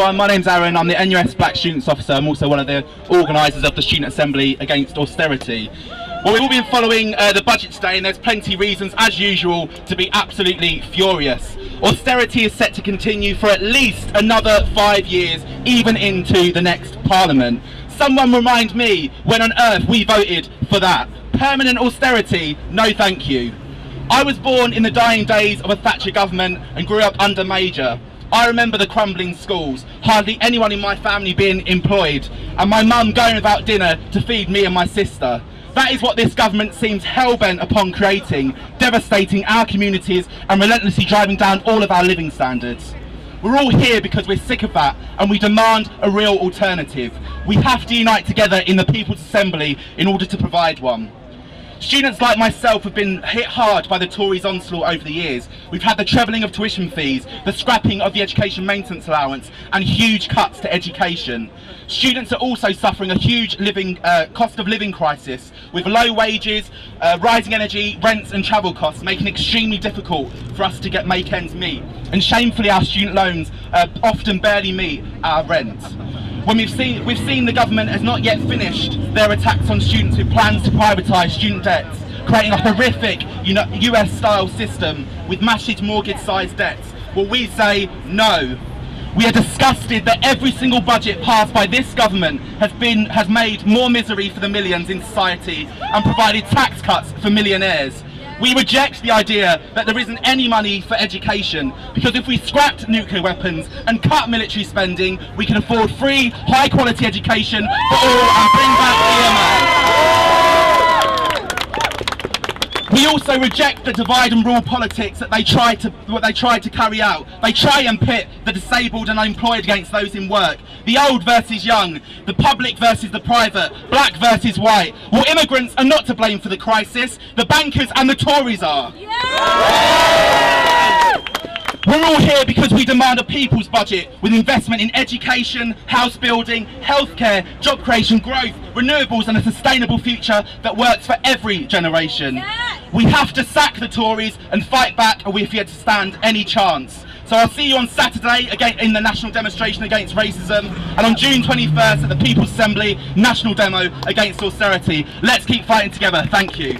Fine, my name's Aaron, I'm the NUS Black Students Officer. I'm also one of the organisers of the Student Assembly Against Austerity. Well, we've all been following the budget today, and there's plenty of reasons, as usual, to be absolutely furious. Austerity is set to continue for at least another 5 years, even into the next Parliament. Someone remind me when on earth we voted for that. Permanent austerity? No thank you. I was born in the dying days of a Thatcher government and grew up under Major. I remember the crumbling schools, hardly anyone in my family being employed, and my mum going without dinner to feed me and my sister. That is what this government seems hell-bent upon creating, devastating our communities and relentlessly driving down all of our living standards. We're all here because we're sick of that, and we demand a real alternative. We have to unite together in the People's Assembly in order to provide one. Students like myself have been hit hard by the Tories' onslaught over the years. We've had the trebling of tuition fees, the scrapping of the education maintenance allowance, and huge cuts to education. Students are also suffering a huge cost of living crisis, with low wages, rising energy, rents and travel costs, making it extremely difficult for us to make ends meet. And shamefully, our student loans often barely meet our rent. When we've seen the government has not yet finished their attacks on students with plans to privatise student debts, creating a horrific US-style system with massive mortgage-sized debts. Well, we say no. We are disgusted that every single budget passed by this government has made more misery for the millions in society and provided tax cuts for millionaires. We reject the idea that there isn't any money for education, because if we scrapped nuclear weapons and cut military spending, we can afford free, high-quality education for all and bring back EMA. We also reject the divide and rule politics that they try to carry out. They try and pit the disabled and unemployed against those in work, the old versus young, the public versus the private, black versus white. Well, immigrants are not to blame for the crisis, the bankers and the Tories are. We're all here because we demand a people's budget with investment in education, house building, healthcare, job creation, growth, renewables and a sustainable future that works for every generation. We have to sack the Tories and fight back, or we've yet to stand any chance. So I'll see you on Saturday again in the national demonstration against racism, and on June 21st at the People's Assembly national demo against austerity. Let's keep fighting together. Thank you.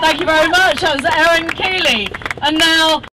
Thank you very much. That was Aaron Kiely. And now